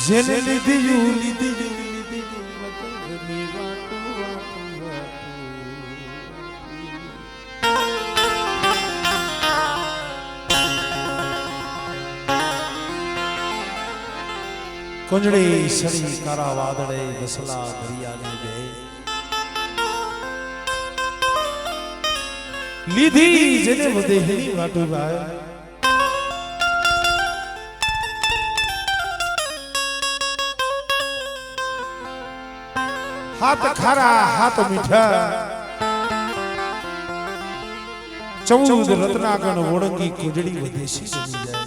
જેને લીધી વગરની વાટું વાટું વાટું. કુંજળી સરી કારા વાદળે વસલા દરિયાની બે લીધી જેને વધેની વાટું ભાઈ. હાથ ખારા હાથ મીઠા 14 રત્નાગણ ઓળંગી કુંજળી વધેશી બની જાય.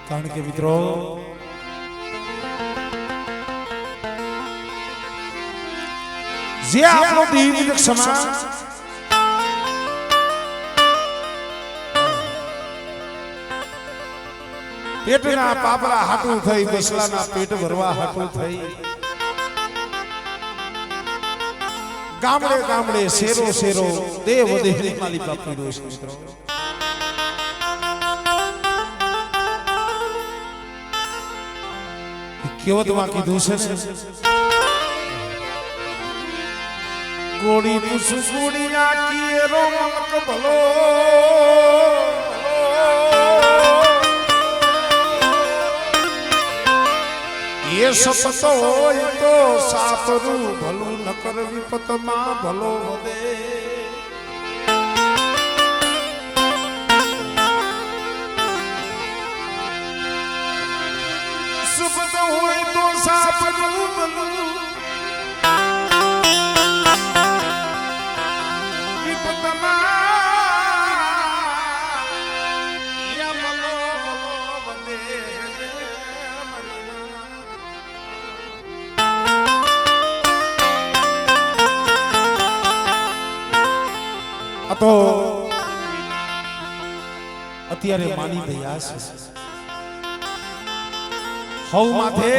કારણ કે મિત્રો જે આપણો દિવ્ય સમાજ પેટના પાપરા હાટું થઈ બસલાના પેટ ભરવા હાટું થઈ ગામડે ગામડે શેરો શેરો દેવ દેહની માલિકા પીડ્યો છે મિત્રો. કેવતમાં કીધું છે ને ગોળી પૂછું ગોળી નાખીએ રોમક ભલો એ સપત હોય તો સાપરું ભલું નકર વિપતમાં ભલો વધે. સપત હોય તો સાપરું ભલું વિપતમાં તો અત્યારે માની દયા છે હવ માથે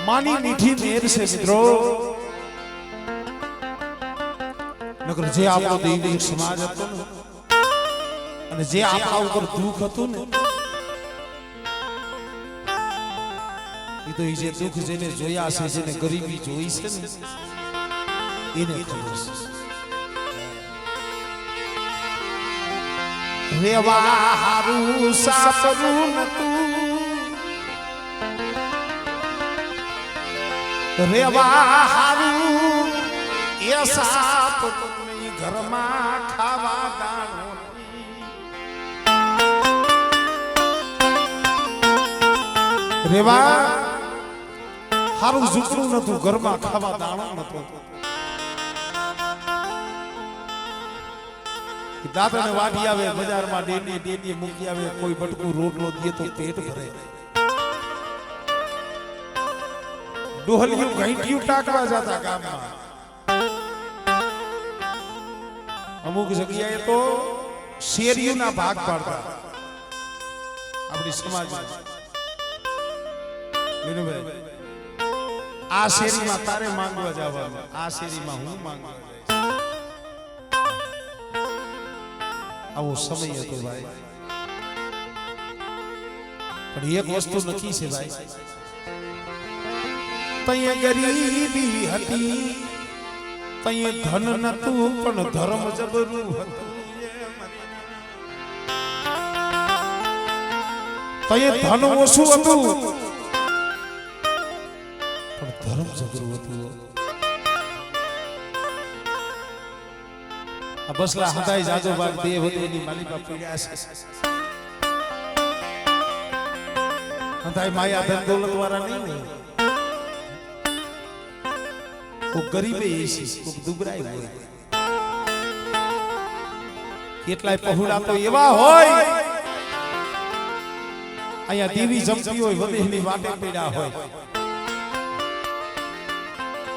માની મીઠી મેર છે મિત્રો. નકર જે આપણો દૈવિક સમાજ હતો ને અને જે આપણા ઉપર દુઃખ હતું ને એ તો જે દુઃખ જેને જોયા છે જેને ગરીબી જોઈ છે ને એને ખબર છે. રેવા હારું સાપરું નતું રેવા હારું એ સાપ ઘરમાં ખાવા દાણો રેવા હારું ઝૂકરું નતું ઘરમાં ખાવા દાણો નતો. દાંતને વાટી આવે બજારમાં ડેડી મૂકી આવે કોઈ બટકું રોટલો દે તો પેટ ભરે. ડોહલિયું ઘંટિયું ટાકવા જતા ગામમાં અમુક જગ્યાએ તો શેરીઓના ભાગ પાડતા આપણી સમાજમાં. આ શેરીમાં તારે માંગવા જવાનું આ શેરીમાં હું માંગવા આવો સમય હતો ભાઈ. પણ એક વસ્તુ નક્કી છે ભાઈ તૈયે ગરીબી હતી તૈયે ધન નતું પણ ધર્મ જબરું હતું. તૈયે ધન ઓછું હતું પણ ધર્મ જબરું હતું. આ બસલા હદાઈ જાજો ભાગ દેવ દેવની માલિકા પીડ્યા છે. હદાઈ માયા ધન દોલત વાળા નહીં ને કોક ગરીબે છે કોક દુબરાય હોય કેટલાય પહોળા તો એવા હોય અહીંયા દેવી જમતી હોય વદેહની વાટે પીડ્યા હોય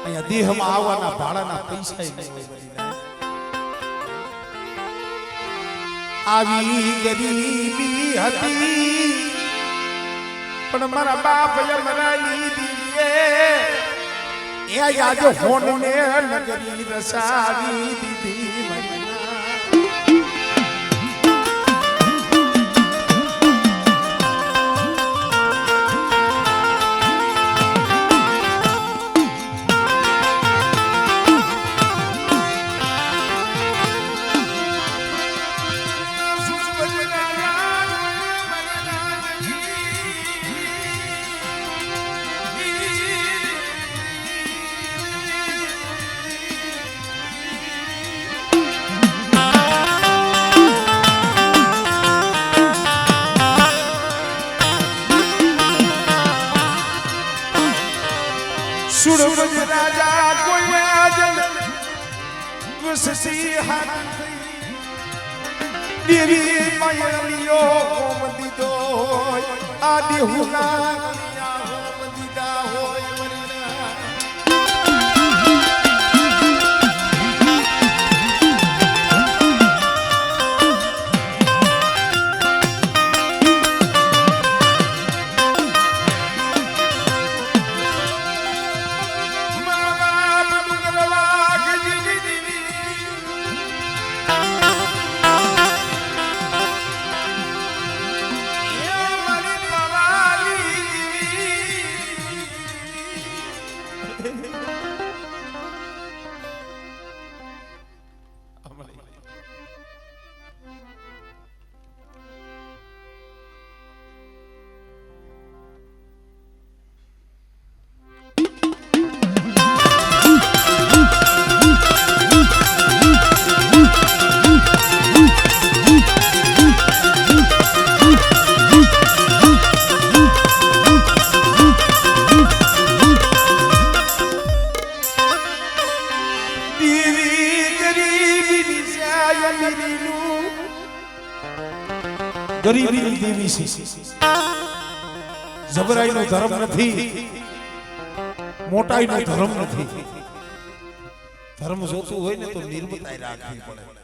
અહીંયા દેહમાં આવવાના ભાડાના પૈસા નહીં હોય. આવી ગરીબી હતી પણ મારા બાપ મરાઈ દીએ એ યાદ હોનને નગરી રસાવી દીધી. વસતી હાથ દેવી માયલિયો હોમ દીધો આ દેહુના હોમ દીધા હોય ગરીબી દેવી છે જબરાઈનો ધર્મ નથી મોટાઈનો ધર્મ નથી ધર્મ જોતું હોય ને તો નિર્મતાઈ રાખવી પડે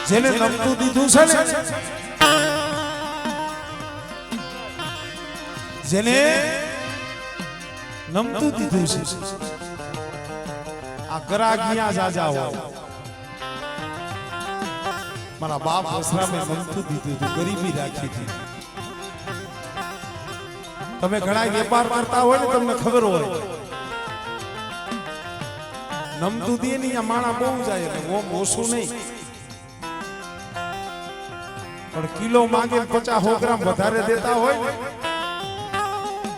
જેને નમતું દીધું છે ને જેને નમતું દીધું છે આ ગરાગિયા જાજા હોય મારા બાપ વસરામે નમતું દીધું હતું ગરીબી રાખી હતી તમે ઘણા વેપાર કરતા હોય ને તમને ખબર હોય નમતું દે ને આ માણા બહુ જાય એટલે ઓમ ઓછું નહીં પણ કિલો માંગે 50 ગ્રામ વધારે દેતા હોય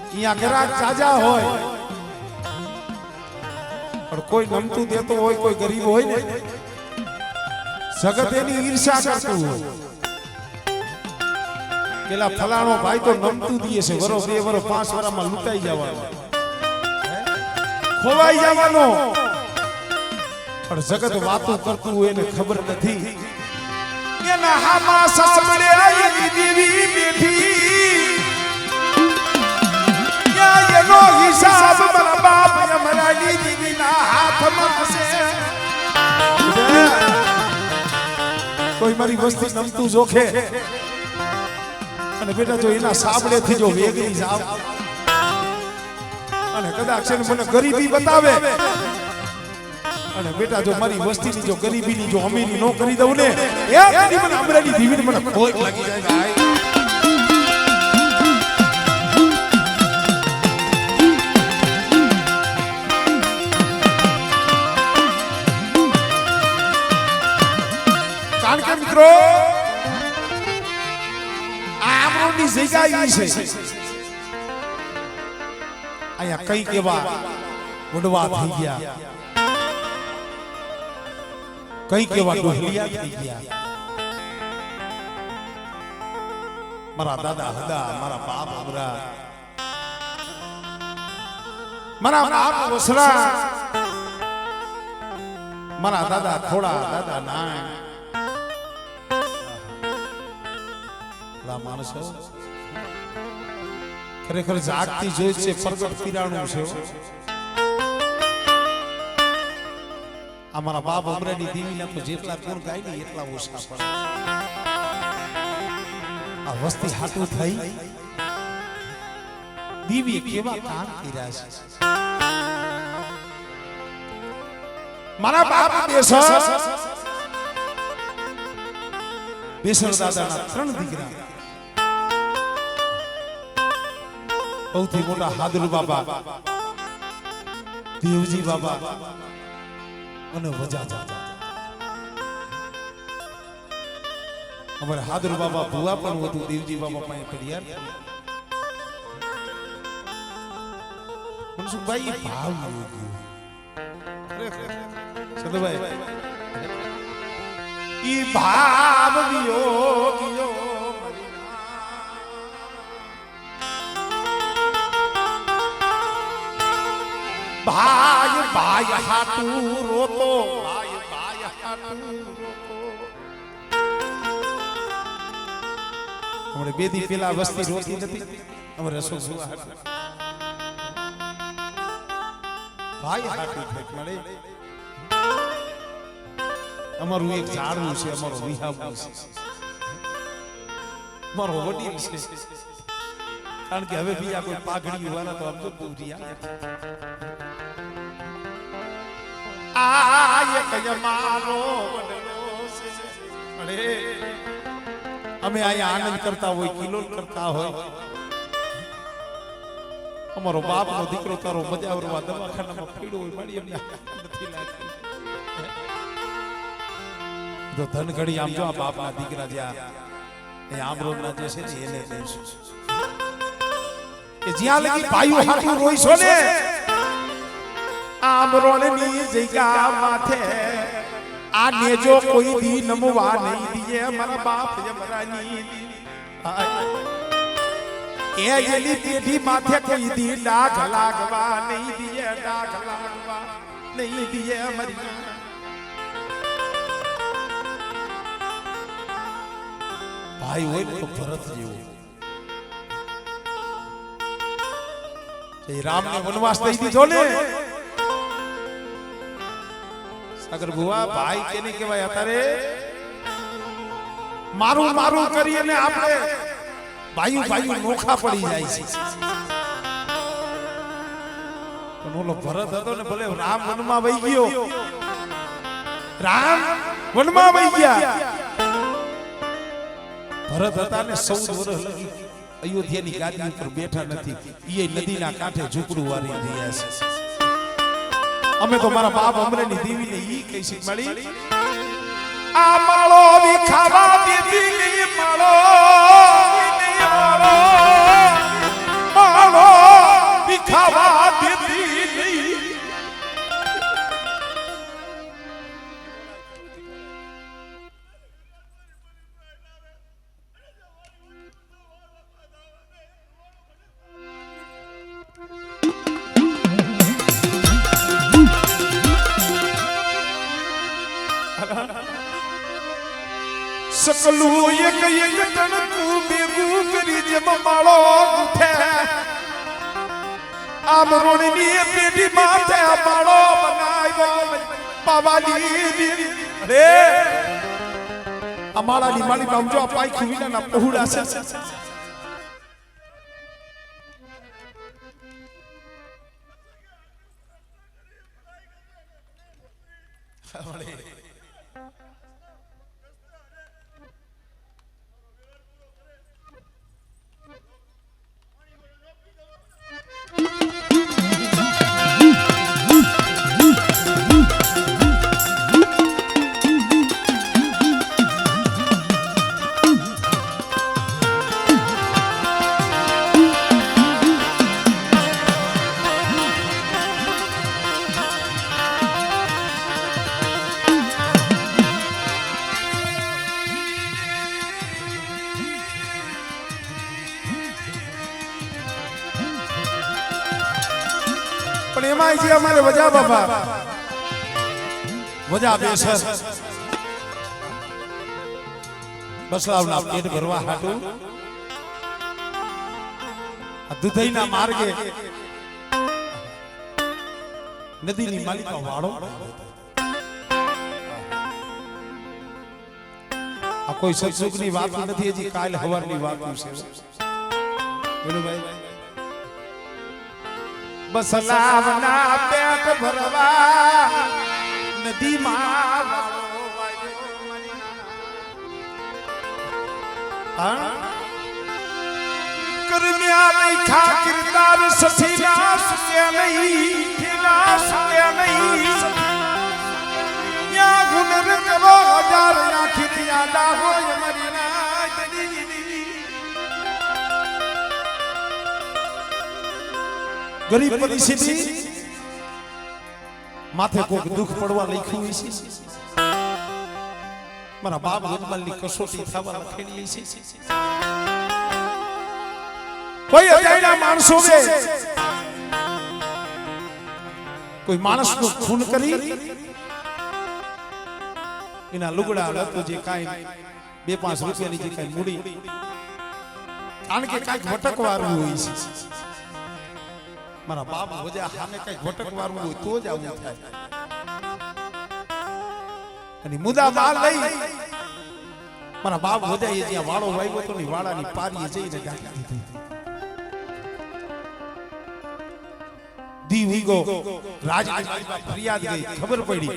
અહીંયા ગ્રાહક જાજા હોય પણ કોઈ નમતું દેતો હોય કોઈ ગરીબ હોય ને જગત એની ઈર્ષા કરતું હોય પેલા ફલાણો ભાઈ તો નમતું દીએ છે વરો 2 વરો 5 વરામાં લૂંટાઈ જવાનો ખોવાઈ જવાનો પણ જગત વાતો કરતું હોય એને ખબર નથી એના હામાં સાંભળે આયલી દેવી બેઠી યા એનો હિસાબ મારા બાપ યમરાની દેવીના હાથમાં છે કોઈ મારી વસ્તી નમતું જોખે અને બેટા જો એના સાબડેથી જો વેગી જાવ અને કદાચ મને ગરીબી બતાવે અને બેટા જો મારી વસ્તીની જો ગરીબીની જો અમીરી નો કરી દઉં ને એ કદી મને અમરાની દીવીને મને ખોટ લાગી જાય ભાઈ કારણ કે મિત્રો આમરોની જગ્યા ઈ છે આયા કઈ કેવા ગુડવા થઈ ગયા કઈ કેવા ડોહલિયા થઈ ગયા મારા દાદા હદા મારા બાપ અમરા મારા બાપ વસરા મારા દાદા થોડા દાદા નાય લા માણસો ખરેખર જાગતી જોઈ છે પ્રગટ પીરાણું છે અમારા બાપ અમરેની દેવીના તો જેટલા ગુણ ગાય ને એટલા ઓછા પડે આ વસ્તી હાટું થઈ દેવીએ કેવા કામ કર્યા છે મારા બાપ બેસર દાદાના 3 દીકરા સૌથી મોટા હાદરુ બાબા દેવજી બાબા અને વજા દાદા અમારે હાદરુ બાબા ભુવા પણ હતું દેવજી બાબા પાસે ફરિયાદ મનસુખભાઈ ભાવ સદભાઈ ઈ ભાવ વિયોગિયો ભાઈ ભાઈ હાટુ રોતો ભાઈ ભાઈ હાટુ રોતો અમારે બે દી પેલા વસ્તી રોતી નથી અમારે રસો સુવા ભાઈ હાટુ ફેક મળે અમારું એક ઝાડવું છે અમારો વિહાવું છે મારો વડીલ છે કારણ કે હવે બીજા કોઈ પાઘડી વાળા તો આમ તો પૂરી આ એક મારો વડલો છે અરે અમે અહીંયા આનંદ કરતા હોય કિલોલ કરતા હોય અમારો બાપ નો દીકરો તારો મજાવરવા દવાખાનામાં પીડ્યો હોય મારી એમને નથી લાગતી તો ધન ઘડી આમ જો આ બાપના દીકરા જ્યાં એ આમરોડના જે છે ને એને કહીશું કે જ્યાં લગી ભાઈઓ હાટુ રોઈશો ને આમરોડની જગ્યા માથે આ નેજો કોઈ દી નમવા નહીં દીએ મારા બાપ જમરાની એ એલી પેઢી માથે કોઈ દી ડાઘ લાગવા નહીં દીએ ડાઘ લાગવા નહીં દીએ મરી ભાઈ હોય તો ભરત જેવો રામને વનવાસ દઈ દીધો ને સાગર ભુવા ભાઈ કેને કહેવાય અત્યારે મારું મારું કરીને આપણે ભાઈ ભાઈ નોખા પડી જાય છે પણ ઓલો ભરત હતો ને ભલે રામ વનમાં વહી ગયો રામ વનમાં વહી ગયા ભરત હતા ને 14 વર્ષ લગી અયોધ્યાની ગાદી ઉપર બેઠા નથી ઈ નદીના કાંઠે ઝૂંપડું વારી રહ્યા છે અમે તો મારા બાપ અમરેની દેવીને ઈ કહીશી મળી આ માળો વિખાવા દેવી માળો માળો વિખાવા દેવી સકલું એક એક તણકું ભેગું કરી જેમ માળો ઉઠે આમ રોણની પેઢી માથે માળો બનાવ્યો પાવાની અરે આ માળાની માળી માં જો પાઈ ખુવીના પહોળા છે પણ એમાં છે અમારે વજા બાબા વજા બેસર બસલાવના પેટ ભરવા હાટું દુધઈના માર્ગે નદીની માલિકા વાળો આ કોઈ સત્સુખની વાત નથી, હજી કાલ હવારની વાત છે. બસ લાવના પેટ ભરવા નદીમાં વાળો કરમ્યા નહીં ખા કિરદાર સસીના સુકે નહીં થીના સુકે નહીં યા ગુનર કરો હજાર નાખી દિયા ડાહો મરીના દની ગરીબ પરિસ્થિતિ માથે કોક દુઃખ પડવા લખ્યું છે. મારા બાપ ગોદમાલની કસોટી થવા લખેલી છે. કોઈ અજાણ્યા માણસોને કોઈ માણસનું ખૂન કરી એના લુગડા લતો જે કાંઈ 2-5 રૂપિયાની જે કાંઈ મૂડી કારણ કે કાંઈક વટકવારું હોય છે. મારા બાપ વજા સામે કાંઈક વટકવારું હોય તો જ આવું થાય. અને મુદા બાર લઈ મારા બાપ વજાએ જ્યાં વાળો વાવ્યો તો ની વાળાની પારીએ જઈને ગાંઠી દીધી. દી વીગો રાજની ફરિયાદ ગઈ, ખબર પડી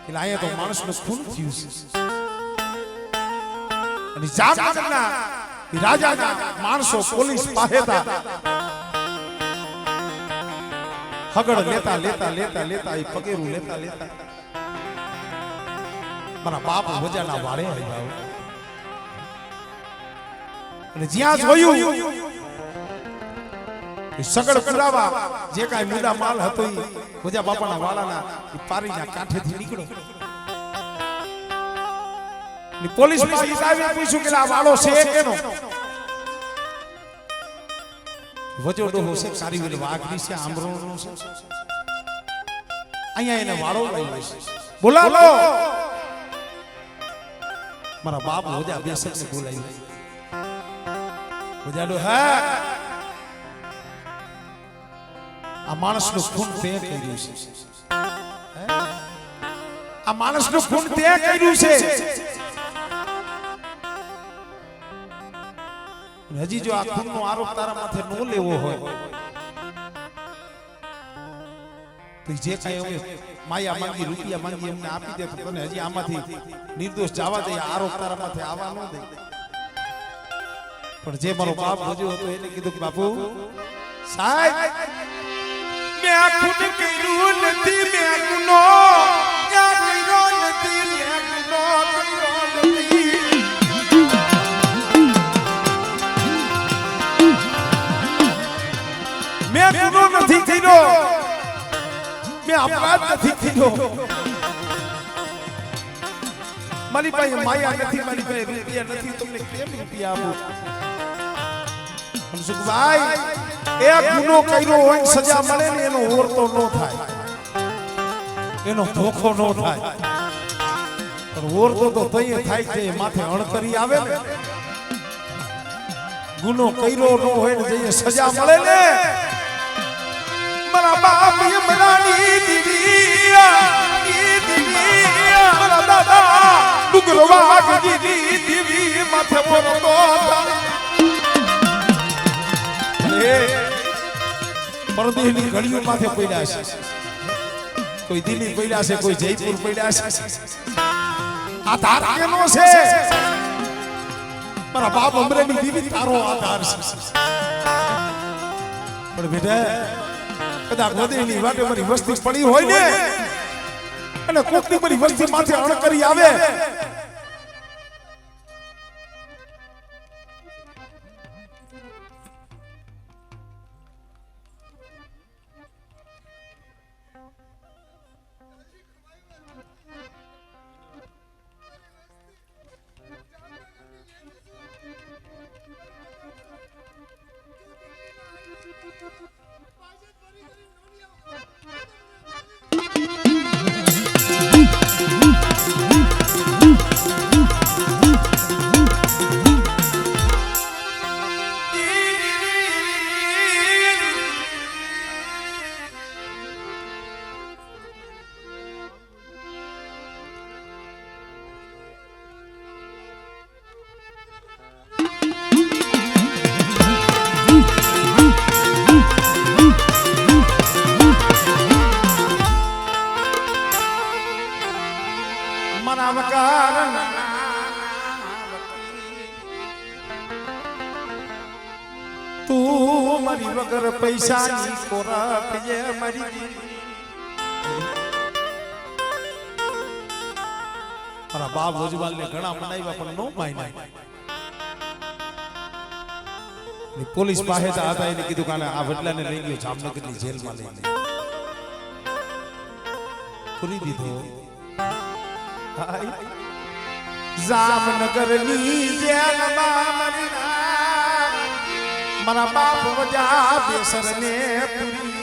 એટલે અહીંયા તો માણસનું ખૂન થયું છે. અને જામનગરના રાજાના માણસો પોલીસ પાસે હતા. હગડ લેતા લેતા લેતા લેતા એ પગેરું લેતા લેતા મારા બાપ વજાના વાળે આવ્યા. અને જ્યાં જોયું સગડ પુરાવા જે કાંઈ મુદ્દા માલ હતો એ વજા બાપાના વાળાના પારીના કાંઠેથી નીકળ્યો. પોલીસ આવીને પૂછ્યું કે આ વાળો છે કેનો? વજો ડોહો છે, કારીવેલ વાઘની છે, આમરોનો છે. અહીંયા એને વાળો લાવ્યો છે, બોલાવો. મારા બાપ વજા બેસકને બોલાવી. વજાડો હા આ માણસનું ખૂન તે કર્યું છે. આ માણસનું ખૂન તે કર્યું છે. હજી જો આ ખૂનનો આરોપ તારા માથે ન લેવો હોય તો જે કાંઈ અમે માયા માંગી રૂપિયા માંગી એમને આપી દે તો તને હજી આમાંથી નિર્દોષ જવા દે. આરોપ તારા માથે આવવા ન દે. પણ જે મારો બાપ હજુ હતો એને કીધું કે બાપુ સાહેબ મેં આ ખૂન કર્યું નથી, મેં ગુનો કર્યો નથી, મેં ગુનો કર્યો નથી. મેં ગુનો નથી કર્યો, મેં અપરાધ નથી કર્યો. મારી પાસે માયા નથી, મારી પાસે રૂપિયા નથી, તમને કેમ રૂપિયા આપું? મનસુખભાઈ એ ગુનો કર્યો હોય સજા મળે ને એનો ઓરતો ન થાય, એનો ધોખો ન થાય. પણ ઓરતો તો તઈએ થાય છે માથે અણકરી આવે ને. ગુનો કર્યો ન હોય ને જઈએ સજા મળે ને. મારા બાપ યમરાની દીવી મારા દાદા ડુગરવાગ દીવી માથે પરતો પરદેશની ઘડીઓ માથે પડ્યા છે. કોઈ દિલ્હી પડ્યા છે, કોઈ જયપુર પડ્યા છે. આ ધાર કેનો છે? મારા બાપ અમરેની દીવી તારો આધાર છે. પણ બેટા કદાચ નદીની વાટે મારી વસ્તી પડી હોય ને અને કોકની મારી વસ્તી માથે અણકરી આવે તું મારી વગર પૈસાની ખોરાક જે મારી મારા બાપ વજવાલ ને ઘણા મનાવ્યા પણ નો માન્યા. પોલીસ પાસે હતા એને કીધું કે આ વડલાને લઈ ગયો જામનગરની જેલમાં લઈને પૂરી દીધો. જામનગરની જેલમાં મારા બાપ વજા બેસરને પૂરી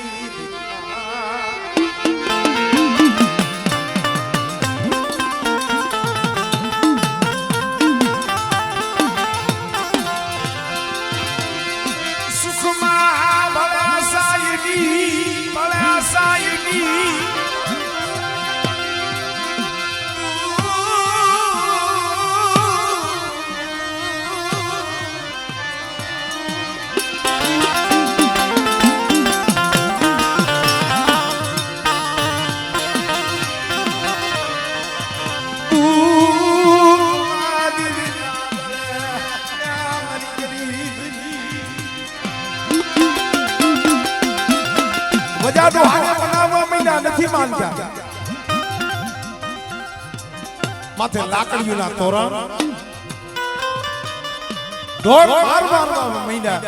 નથી માનતા. માથે લાકડીઓના તોરણ દોડ મારવા મહિના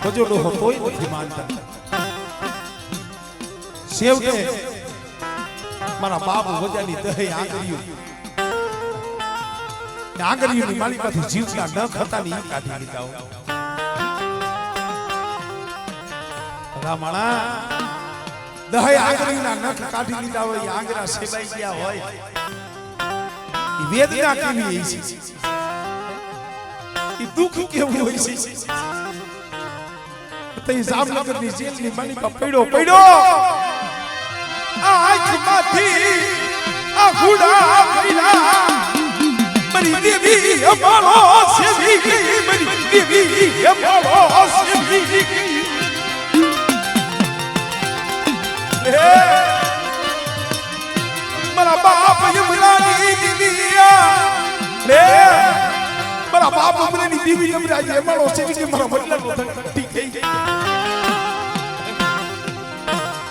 બજોડો તોય નથી માનતા. છેવટે મારા બાપ વજાની દહે આંગળીઓની માલિકાથી જીવતા ન ખતાની કાઢી લીધા. રામાણા દહે આંગળીના નખ કાઢી લીધા હોય, આંગળા સેવાઈ ગયા હોય, એ વેદના કેવી હોય છે, એ દુઃખ કેવું હોય છે. તે જામનગરની જેલની માલિકા પડ્યો આ આંખમાંથી આ ગુડા પડ્યા. મારી દેવી અમારો સેવી ગઈ, મારી દેવી અમારો સેવી ગઈ. મારા બાપ યમરાની દીવિયા રે મારા બાપ યમરાની દીવી યમરાજી અમારો સેવી કે મારા વડલાનો ધંટી ગઈ.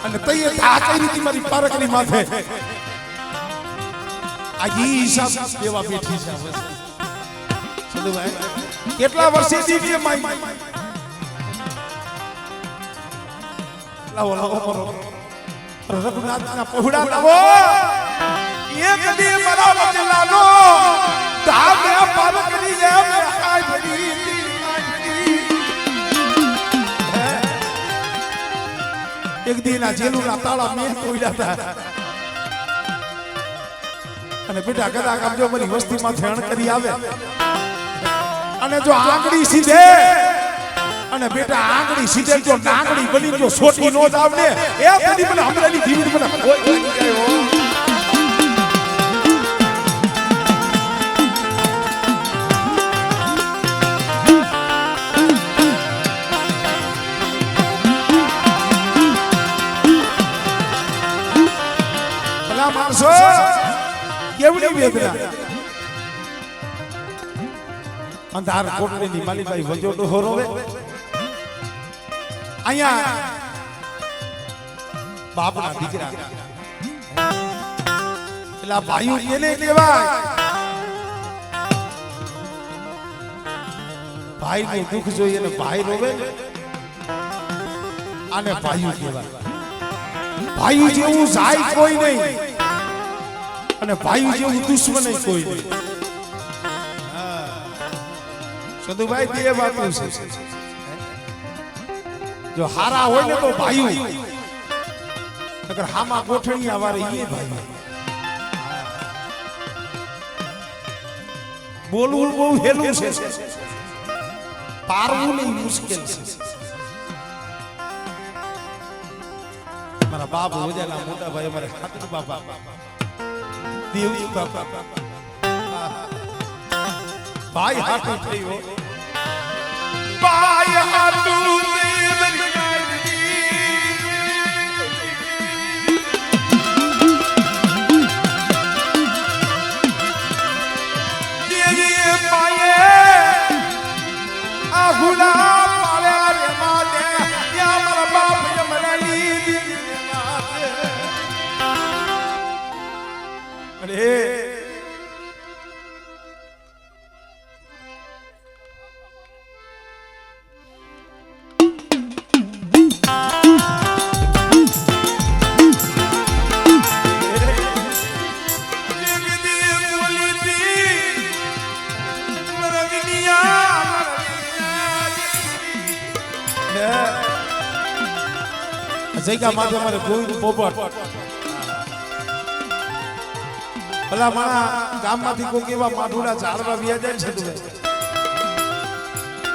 અને તઈએ આ કઈ રીતે મારી પારકની માથે આજી હિસાબ દેવા બેઠી છે. સદુભાઈ કેટલા વર્ષે દીવી માઈ લાવો મારો રઘુનાથના પહોળા લાવો. એક દી મારા વડલાનો ધામે પારકની જેમ આઈ ભરી એક દીના જેલુના તાળા મેં ખોલ્યા હતા. અને બેટા કદાચ આમ જો મારી વસ્તીમાં ધ્યાન કરી આવે અને જો આંગળી સીધે અને બેટા આંગળી સીધે જો નાંગળી બની જો સોટી નો જાવ ને એ બધી મને હમણાંની જીવિત મને કોઈ લાગી ગયો. ભલા માણસો કેવડી વેદના. અંધાર કોટડીની માલીભાઈ વજોડો હોરોવે અહીંયા બાપના દીકરા પેલા ભાઈઓ કેને કહેવાય? ભાઈ નું દુઃખ જોઈએ ને ભાઈ રોવે આને ભાઈઓ કહેવાય. ભાઈઓ જેવું જાય કોઈ નહીં અને ભાઈઓ જેવું દુશ્મન કોઈ નહીં. સદુભાઈ બે વાતો છે. જો હારા હોય ને તો ભાઈઓ, અગર હામાં ગોઠણિયા વારે એ ભાઈ. બોલવું બહુ હેલું છે, પારવું નહીં મુશ્કેલ છે. મારા બાપ વજાના મોટા ભાઈ અમારે ખાતર બાપા દેવજી બાપા ભાઈ હાટું થયો. ભાઈ હાટું જગ્યા માટે અમારે ગોવિંદ પોપટ ભલા મારા ગામમાંથી કોઈ કેવા માઠુડા ઝાડવા વ્યા જાય છે તું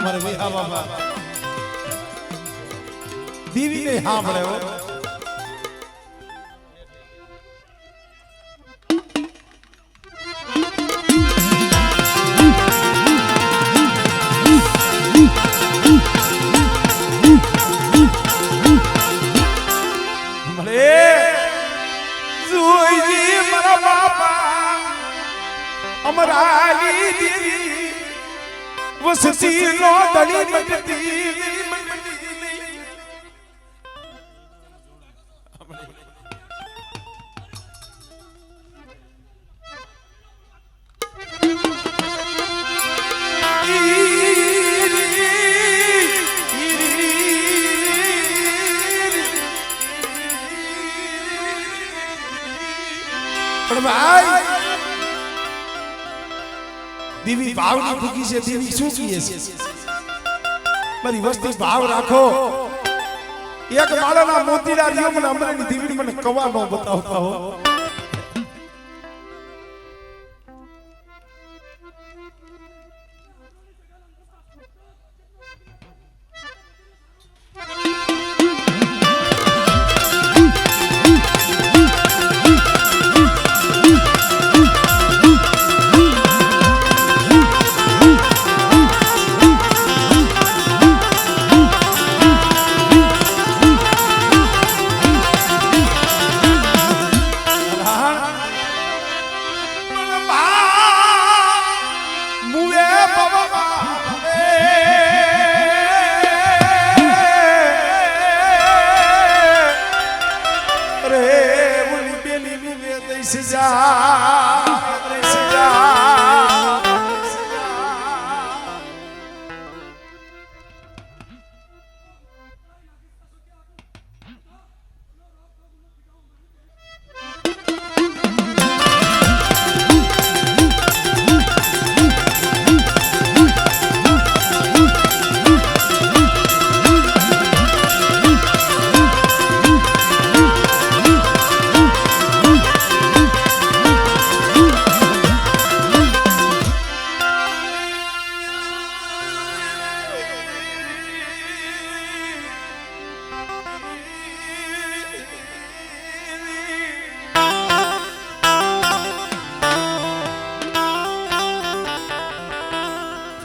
મારે વિહા બાબા દીવી ને હા ભરે અમરાલી દેવી વસતી નો દળી મટતી પણ ભાઈ દેવી ભાવની ભૂખી છે દેવી શું કીએ છે મારી વસ્તી ભાવ રાખો એક માળાના મોતીડા રહ્યો મને અમરેની દેવી મને કવા નો બતાવતા હો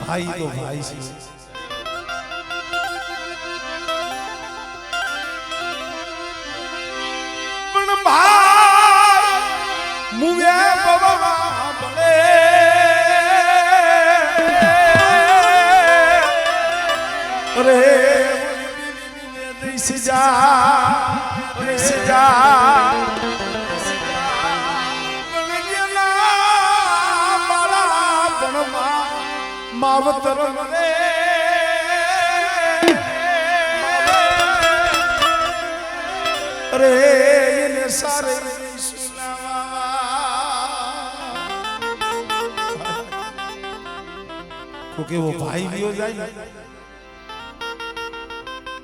भाई तो भाई से पण भाई मुवे बाबा बड़े अरे दिस जा मावतर रे अरे ये सारे क्योंकि वो भाई भी हो जाए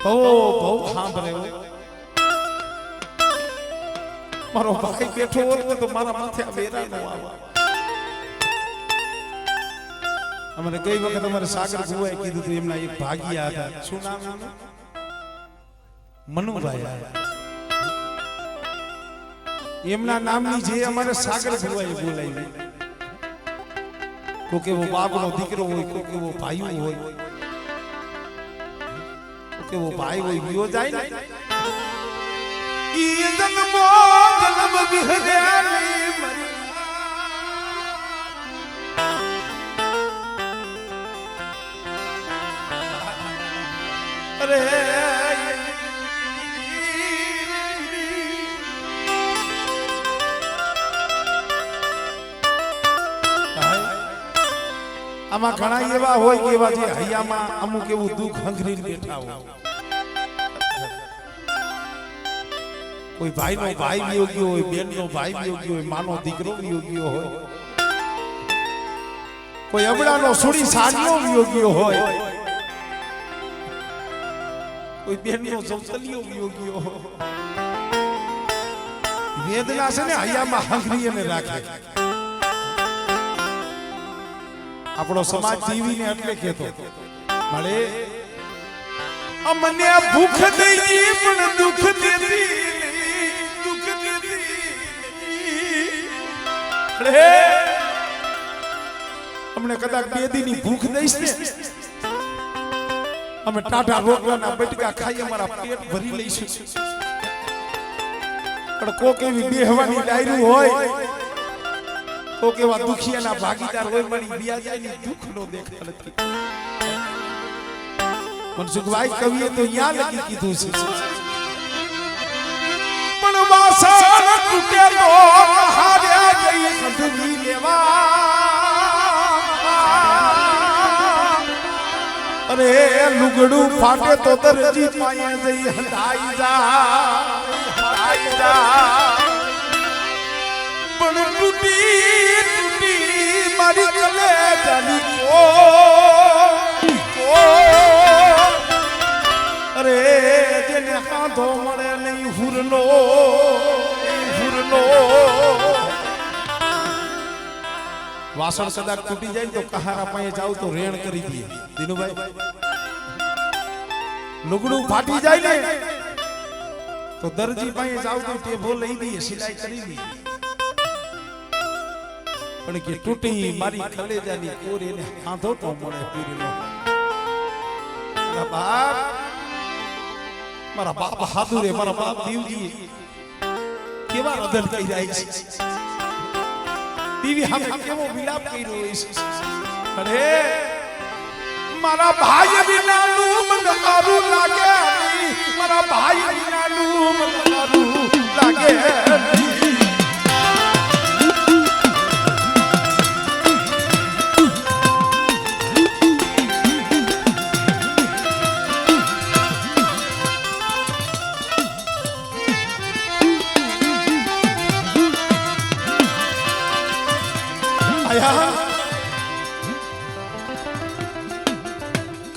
ओ बहुत सांभरे हो मारो भाई बैठो हो तो मारा माथे बेरा नो आवा हमारे कई वक्त हमारे सागर बुआ कीधु तो एमना एक भागिया था શું નામ એનું મનુભાઈ એમના નામની જે અમારે સાગર ભુવાએ બોલાવી કોકે વો બાપનો દીકરો હોય કોકે વો ભાઈઓ હોય કોકે વો ભાઈ હોય વિયો જાય ને ઈ જન્મો જન્મ વિહર્યાની મરી अरे આમાં ઘણા એવા હોય કે એવા જે હૈયામાં અમુક એવું દુઃખ હંગરીને બેઠા હોય કોઈ ભાઈનો ભાઈ વિયો ગયો હોય બેનનો ભાઈ વિયો ગયો હોય માનો દીકરો વિયો ગયો હોય કોઈ અબડાનો સુડી સાનિયો વિયો ગયો હોય કોઈ બેનનો જવતલિયો વિયો ગયો વેદના છે ને હૈયામાં હાંગરી અને રાખે આપણો સમાજ જીવીને એટલે કહેતો મળે અમને ભૂખ દેતી પણ દુઃખ દેતી દુઃખ દેતી અરે અમને કદાચ બે દીની ભૂખ દઈશ ને અમે ટાટા રોટલાના બટકા ખાઈ અમારા પેટ ભરી લઈશું પણ કોક એવી બેહવાની ડાયરું હોય કોક એવા દુખિયાના ભાગીદાર હોય મારી બિયા જાય ને દુઃખ નો દેખા નથી મનસુખભાઈ કવિએ તો યા લગી કીધું છે પણ વાસણ તૂટે તો હાર્યા જઈ કંઠવી લેવા અરે લુગડું ફાટે તો દરજી પાયે જઈ હંધાઈ જા પણ તૂટી તૂટી મારી કલેજાની અરે જેને કાંધો મળે નહીં હુરનો વાસણ કદાચ તૂટી જાય તો કહારા પાસે જાવ તો રેણ કરી દે દિનુભાઈ લુગડું ફાટી જાય ને તો દરજી પાસે જાવ તો ટેભો લઈ દઈએ સિલાઈ કરી દઈએ પણ કે તૂટી મારી કલેજાની કોર એને કાંધો તો મળે પૂરીનો મારા બાપ હાદુરે મારા બાપ દેવજી કેવા રદન કરી જાય છે દીવી હામે કેવો વિલાપ કર્યો છે અરે મારા ભાઈ વિનાનું મને મારું લાગે મારા ભાઈ વિનાનું મને મારું લાગે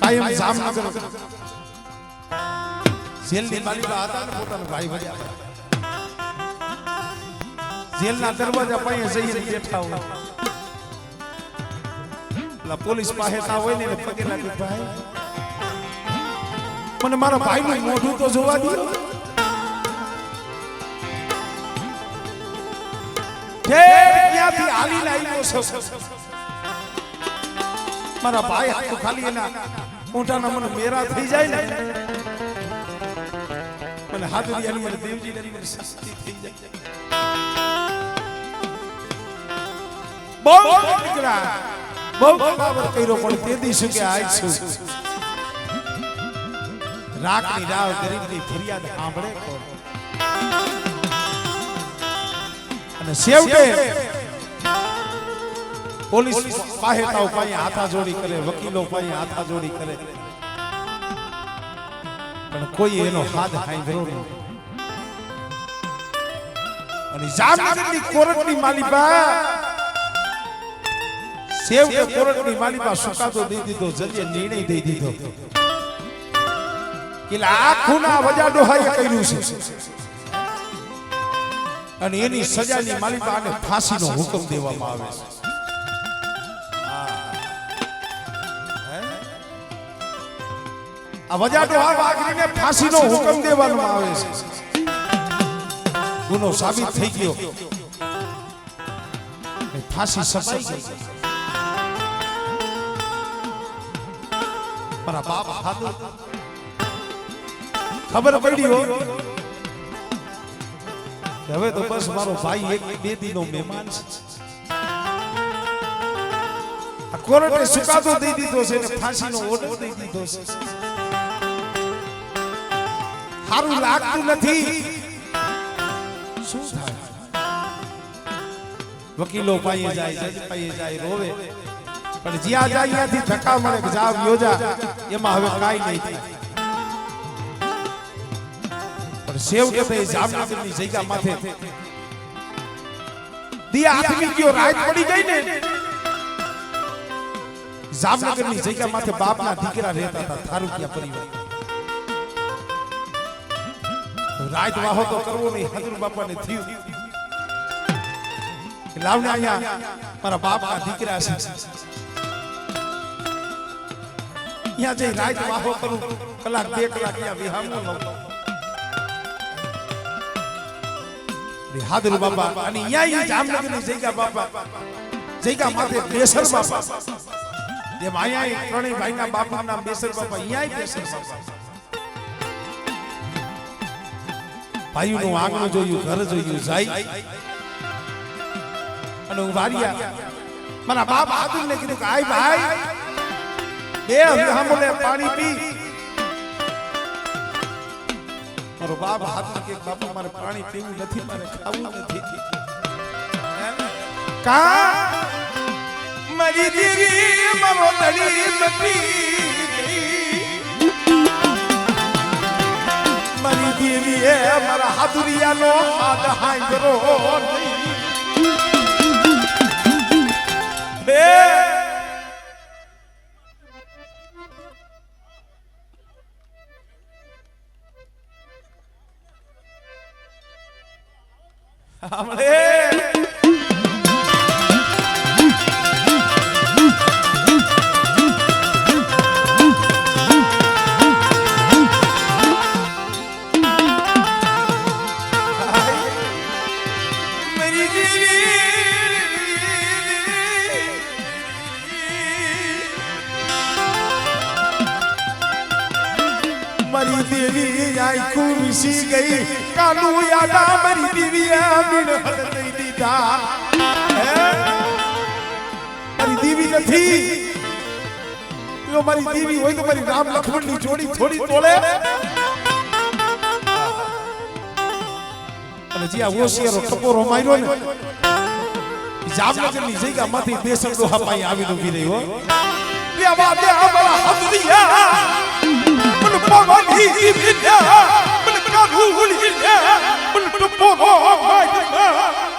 કાયમ જામનગર જેલની માલિકા હતા ને પોતાનો ભાઈ ભર્યા જેલના દરવાજા પાસે જઈને બેઠા હોય એટલે પોલીસ પાસે ના હોય ને પગે લાગી ભાઈ મને મારા ભાઈનું મોઢું તો જોવા દો ક્યાંથી હાલીને આવ્યો છો મારા ભાઈ હાથ ખાલી એના મોઢાના મને મેરા થઈ જાય ને મને હાથરી આની મને દેવજી ની મને શાંતિ થઈ જાય બહુ નીકળા બહુ બાબર કર્યો પણ તે દીશું કે આજ છું રાખની રાવ ગરીબની ફરિયાદ સાંભળે કોણ અને છેવટે પોલીસ પાહેતાઓ પાસે હાથા જોડી કરે વકીલો પાસે હાથા જોડી કરે પણ કોઈ એનો હાથ સાંભળ્યો નહીં અને જામનગરની કોર્ટની માલિકા છેવટે કોર્ટની માલિકા સુકાતો દઈ દીધો જજે નિર્ણય દઈ દીધો કે લાખોના વજાડો હાય કર્યું છે અને એની સજાની માલિકાને ફાંસીનો હુકમ દેવામાં આવે છે આ વજાડો આ વાઘરીને ફાંસીનો હુકમ દેવામાં આવે છે ગુનો સાબિત થઈ ગયો ફાંસી સપાઈ ગઈ મારા બાપ હાથ ખબર પડી હો હવે તો બસ મારો ભાઈ એક બે દીનો મહેમાન છે આ કોર્ટે સુકાતો દઈ દીધો છે અને ફાંસીનો ઓર્ડર દઈ દીધો છે સારું લાગતું નથી શું થાય વકીલો પાસે જાય જજ પાસે જાય રોવે પણ જ્યાં જાય ત્યાંથી ધક્કા મળે કે જાવ યોજા એમાં હવે કાઈ નહીં થાય પણ છેવટે તો જામનગરની જગ્યા માથે દિયા આદમી ગયો રાત પડી ગઈ ને જામનગરની જગ્યા માથે બાપના દીકરા રહેતા હતા થારુકિયા પરિવાર રાત વાહો તો કરવો નહીં હાજર બાપાને થયું લાવને અહીંયા મારા બાપના દીકરા છે અહીંયા જઈ રાત વાહો કરું કલાક 2 કલાક અહીંયા વિહામો લઉં હાજર બાપા અને અહીંયા જામનગરની જગ્યા બાપા જગ્યા માથે બેસર બાપા જેમ અહીંયા ત્રણેય ભાઈના બાપુનું નામ બેસર બાપા અહીંયા બેસર બાપા ભાઈઓનું આંગણું જોયું ઘર જોયું જાય અને હું વારિયા મારા બાપ આદુને કીધું કે આય ભાઈ બે હમલે પાણી પી મારો બાપ હાથ કે બાપા મારે પાણી પીવું નથી મારે ખાવું નથી કા મારી દેવી મારો દળી મતી મારી દેવી એ મારા હાથુરિયાનો હાથ હાંગરો બે हमले મારી દેવી આંખો વિસી ગઈ કાલુ યાદા મારી દેવી આમીન હદ દઈ દીધા મારી દેવી નથી જો મારી દેવી હોય તો મારી રામ લક્ષ્મણની જોડી થોડી તોડે અને જે આ ઓશિયારો ટપોરો માર્યો ને જામનગરની જગ્યામાંથી બેસર દોહા પાઈ આવીને ઊભી રહી હો લેવા દે અમારા હદરિયા મન પવાની વિદ્યા મન કાબુલ વિદ્યા મન ટપોરો માર્યા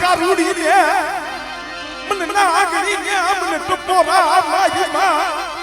કારુડી ને મને નાગણી ને મને ટપોરા માયમાં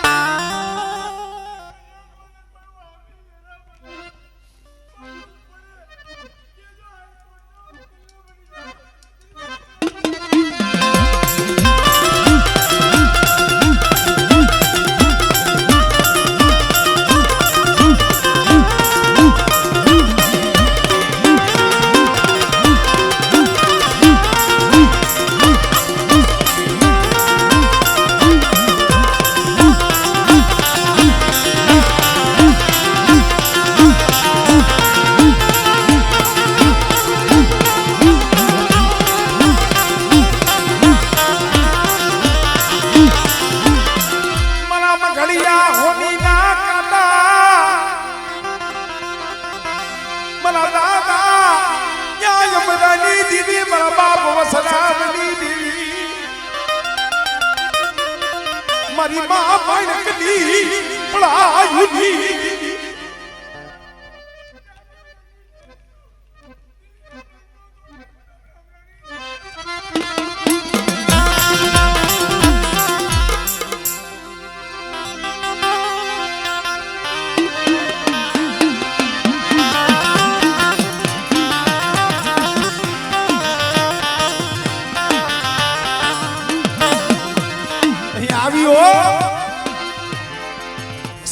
મારી માં માણકની પળાયુની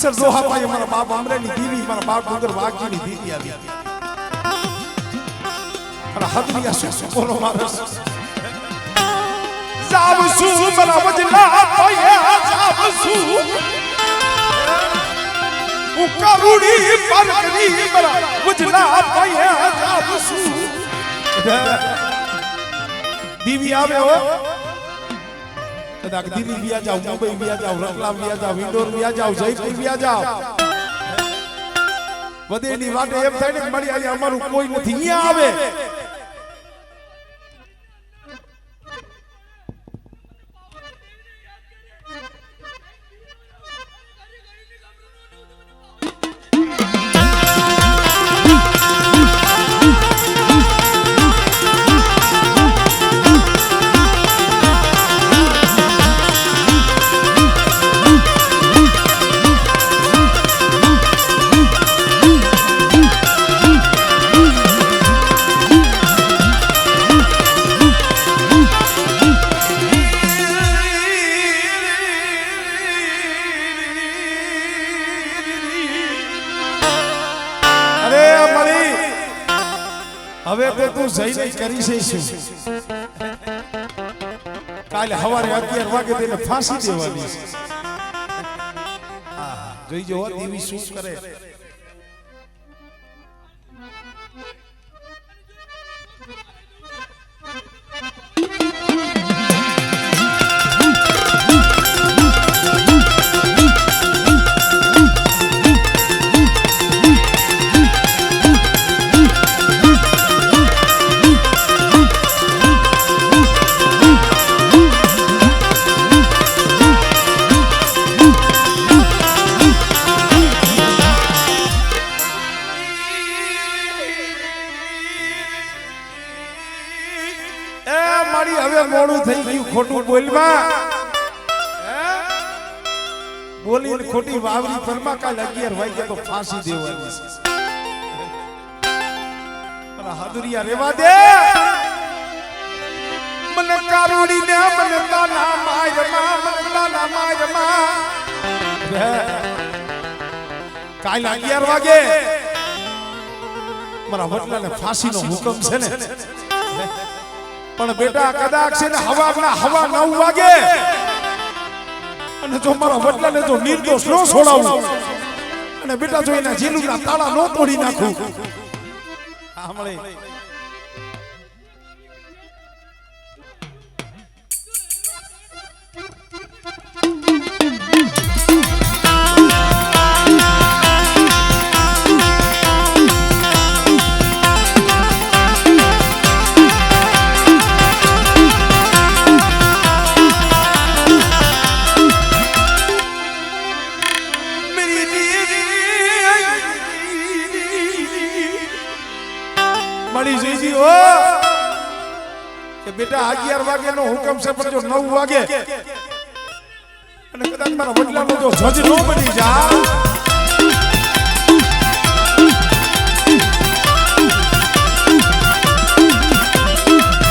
સર દોહા પાય મારા બાપ અમરેની દીવી મારા બાપ ડુંગર વાઘજીની દીવી આવી અને હદરિયા સુસુ બોલો મારસ જાવસુ મારા વજલા પાયા જાવસુ ઉકરુડી પરકરી મારા વજલા પાયા જાવસુ દીવી આવે હો કદાચ દિલ્હી વ્યા જાવ મુંબઈ વ્યા જાવ રતલામ વ્યા જાવ ઇન્દોર વ્યા જાવ જયપુર વ્યા જાવ વધેની વાટે એમ થાય ને મળી આજે અમારું કોઈ નથી અહીંયા આવે હવે તો તું જઈને કરી છે શું કાલે સવારે 11 વાગે તેને ફાંસી દેવાની છે જોઈ જો દેવી શું કરે હવે મોડું થઈ ગયું ખોટું બોલમાં બોલીને ખોટી વાવરી ફરમા કાલ 11 વાગે તો ફાંસી દેવાની છે અરે હાદુરિયા રેવા દે મને કારુડી ને મને તાના માયરમાં કાલ 11 વાગે મારા વડલાને ફાંસીનો હુકમ છે ને પણ બેટા કદાચ છે ને હવા 9 વાગે અને જો મારા વડલાને જો નિર્દોષ નો છોડાવું અને બેટા જો એના જેલુના તાળા નો તોડી નાખું સાંભળે મળી જઈજી ઓ કે બેટા 11 વાગે નો હુકમ છે પણ જો 9 વાગે અને કદાચ મારા વડલાનો જો જજ નો બની જા